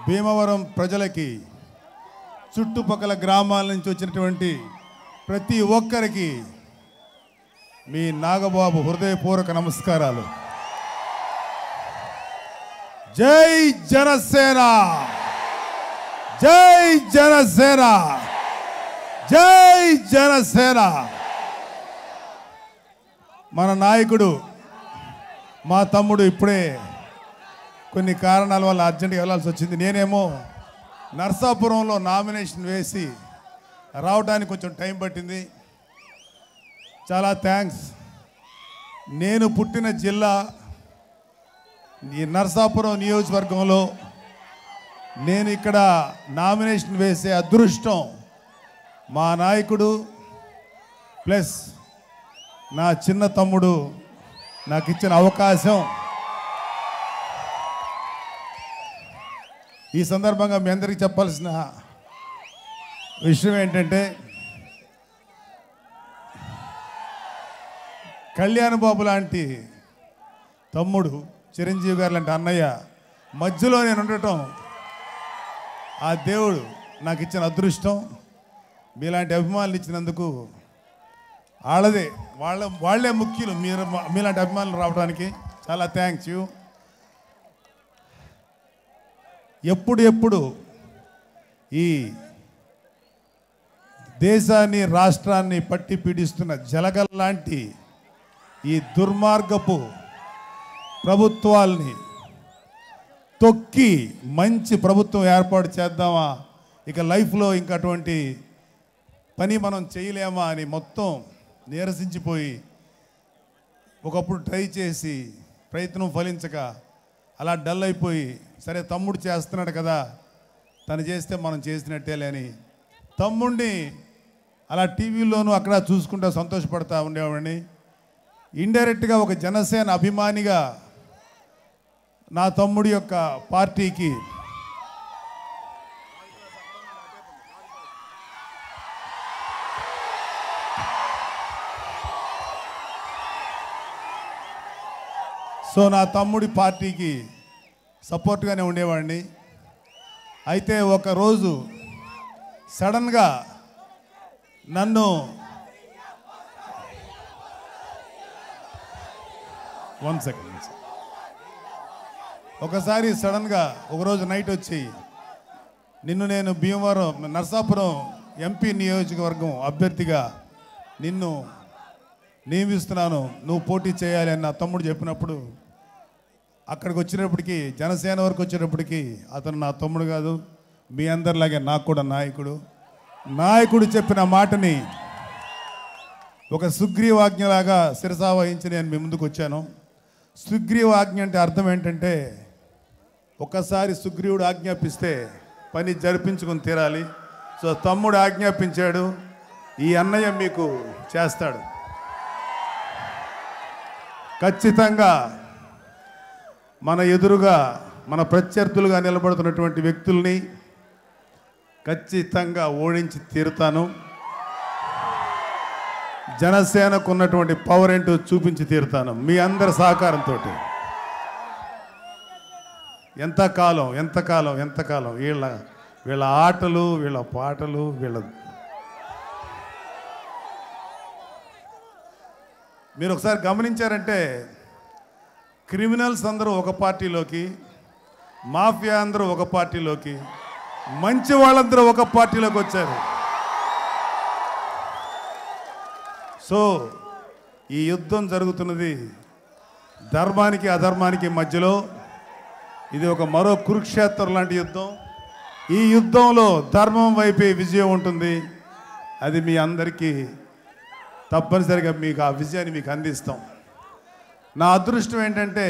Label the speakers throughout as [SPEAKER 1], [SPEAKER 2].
[SPEAKER 1] భీమవరం ప్రజలకి చుట్టుపక్కల గ్రామాల నుంచి వచ్చినటువంటి ప్రతి ఒక్కరికి మీ నాగబాబు హృదయపూర్వక నమస్కారాలు. జై జనసేన, జై జనసేన, జై జనసేన. మన నాయకుడు మా తమ్ముడు ఇప్పుడే కొన్ని కారణాల వల్ల అర్జెంట్గా వెళ్ళాల్సి వచ్చింది. నేనేమో నర్సాపురంలో నామినేషన్ వేసి రావడానికి కొంచెం టైం పట్టింది. చాలా థ్యాంక్స్. నేను పుట్టిన జిల్లా ఈ నర్సాపురం నియోజకవర్గంలో నేను ఇక్కడ నామినేషన్ వేసే అదృష్టం మా నాయకుడు ప్లస్ నా చిన్న తమ్ముడు నాకు ఇచ్చిన అవకాశం. ఈ సందర్భంగా మీ అందరికీ చెప్పాల్సిన విషయం ఏంటంటే, కళ్యాణ్ బాబు లాంటి తమ్ముడు, చిరంజీవి గారు లాంటి అన్నయ్య మధ్యలో నేను ఉండటం ఆ దేవుడు నాకు ఇచ్చిన అదృష్టం. మీలాంటి అభిమానులు ఇచ్చినందుకు వాళ్ళే ముఖ్యులు. మీలాంటి అభిమానులు రావడానికి చాలా థ్యాంక్స్ యూ. ఎప్పుడు ఈ దేశాన్ని రాష్ట్రాన్ని పట్టి పీడిస్తున్న జలగల్లాంటి ఈ దుర్మార్గపు ప్రభుత్వాల్ని తొక్కి మంచి ప్రభుత్వం ఏర్పాటు చేద్దామా, ఇక లైఫ్లో ఇంకా అటువంటి పని మనం చేయలేమా అని మొత్తం నీరసించిపోయి ఒకప్పుడు ట్రై చేసి ప్రయత్నం ఫలించక అలా డల్ అయిపోయి, సరే తమ్ముడు చేస్తున్నాడు కదా తను చేస్తే మనం చేసినట్టేలే అని తమ్ముడిని అలా టీవీలోనూ అక్కడ చూసుకుంటూ సంతోషపడతా ఉండేవాడిని. ఇండైరెక్ట్గా ఒక జనసేన అభిమానిగా నా తమ్ముడి యొక్క పార్టీకి నా తమ్ముడి పార్టీకి సపోర్ట్గానే ఉండేవాడిని. అయితే ఒకరోజు సడన్గా నన్ను ఒకసారి సడన్గా ఒకరోజు నైట్ వచ్చి, నిన్ను నేను భీమవరం నర్సాపురం ఎంపీ నియోజకవర్గం అభ్యర్థిగా నిన్ను నియమిస్తున్నాను, నువ్వు పోటీ చేయాలి అని నా తమ్ముడు చెప్పినప్పుడు, అక్కడికి వచ్చినప్పటికీ జనసేన వరకు వచ్చేటప్పటికి అతను నా తమ్ముడు కాదు, మీ అందరిలాగే నాకు కూడా నాయకుడు చెప్పిన మాటని ఒక సుగ్రీవాజ్ఞలాగా శిరసావహించి నేను మీ ముందుకు వచ్చాను. సుగ్రీవాజ్ఞ అంటే అర్థం ఏంటంటే, ఒకసారి సుగ్రీవుడు ఆజ్ఞాపిస్తే పని జరిపించుకొని తీరాలి. సో తమ్ముడు ఆజ్ఞాపించాడు, ఈ అన్నయ్య మీకు చేస్తాడు. ఖచ్చితంగా మన ఎదురుగా మన ప్రత్యర్థులుగా నిలబడుతున్నటువంటి వ్యక్తుల్ని ఖచ్చితంగా ఓడించి తీరుతాను. జనసేనకు ఉన్నటువంటి పవర్ ఏంటో చూపించి తీరుతాను మీ అందరి సహకారంతో. ఎంతకాలం వీళ్ళ ఆటలు, వీళ్ళ పాటలు, మీరు ఒకసారి గమనించారంటే క్రిమినల్స్ అందరూ ఒక పార్టీలోకి, మాఫియా అందరూ ఒక పార్టీలోకి, మంచి వాళ్ళందరూ ఒక పార్టీలోకి వచ్చారు. సో ఈ యుద్ధం జరుగుతున్నది ధర్మానికి అధర్మానికి మధ్యలో. ఇది ఒక మరో కురుక్షేత్రం లాంటి యుద్ధం. ఈ యుద్ధంలో ధర్మం వైపే విజయం ఉంటుంది. అది మీ అందరికీ తప్పనిసరిగా మీకు ఆ విజయాన్ని మీకు అందిస్తాం. నా అదృష్టం ఏంటంటే,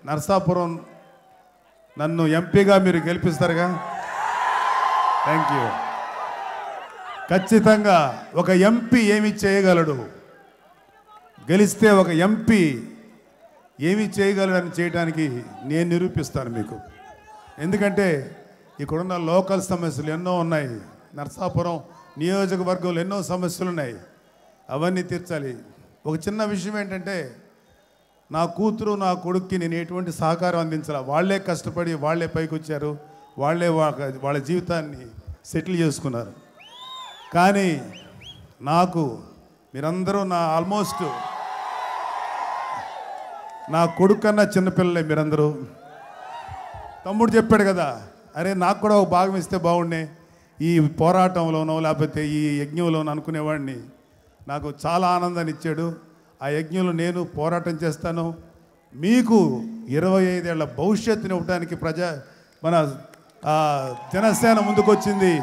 [SPEAKER 1] నర్సాపురం నన్ను ఎంపీగా మీరు గెలిపిస్తారుగా. Thank you. ఖచ్చితంగా ఒక ఎంపీ ఏమి చేయగలడు, గెలిస్తే ఒక ఎంపీ ఏమి చేయగలడని చేయడానికి నేను నిరూపిస్తాను మీకు. ఎందుకంటే ఇక్కడున్న లోకల్ సమస్యలు ఎన్నో ఉన్నాయి. నర్సాపురం నియోజకవర్గంలో ఎన్నో సమస్యలు ఉన్నాయి, అవన్నీ తీర్చాలి. ఒక చిన్న విషయం ఏంటంటే, నా కూతురు నా కొడుక్కి నేను ఎటువంటి సహకారం అందించాలి. వాళ్ళే కష్టపడి వాళ్ళే పైకి వచ్చారు, వాళ్ళే వాళ్ళ జీవితాన్ని సెటిల్ చేసుకున్నారు. కానీ నాకు మీరందరూ ఆల్మోస్ట్ నా కొడుకు కన్నా చిన్నపిల్లలే మీరందరూ. తమ్ముడు చెప్పాడు కదా, అరే నాకు కూడా ఒక భాగం ఇస్తే బాగుండే ఈ పోరాటంలోనో లేకపోతే ఈ యజ్ఞంలోనో అనుకునేవాడిని. నాకు చాలా ఆనందాన్ని ఇచ్చాడు. ఆ యజ్ఞంలో నేను పోరాటం చేస్తాను. మీకు 25 ఏళ్ల భవిష్యత్తుని ఇవ్వడానికి మన జనసేన ముందుకొచ్చింది.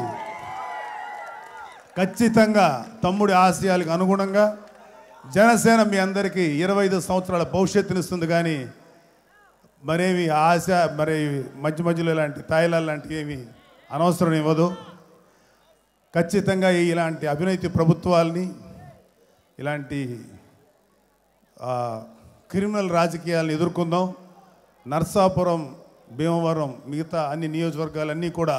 [SPEAKER 1] ఖచ్చితంగా తమ్ముడి ఆశయాలకు అనుగుణంగా జనసేన మీ అందరికీ 25 సంవత్సరాల భవిష్యత్తునిస్తుంది. కానీ మరేమి ఆశ మరి మధ్యలో ఇలాంటి తాయిలాలు లాంటివి ఏమి అనవసరం ఇవ్వదు. ఖచ్చితంగా ఇలాంటి అవినీతి ప్రభుత్వాల్ని, ఇలాంటి క్రిమినల్ రాజకీయాలను ఎదుర్కొందాం. నర్సాపురం, భీమవరం, మిగతా అన్ని నియోజకవర్గాలన్నీ కూడా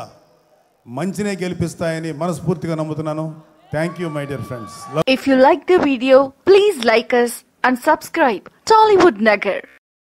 [SPEAKER 1] మంచినే గెలిపిస్తాయని మనస్ఫూర్తిగా నమ్ముతున్నాను. Thank you my dear friends.
[SPEAKER 2] If you like the video, please like us and subscribe Tollywood Nagar.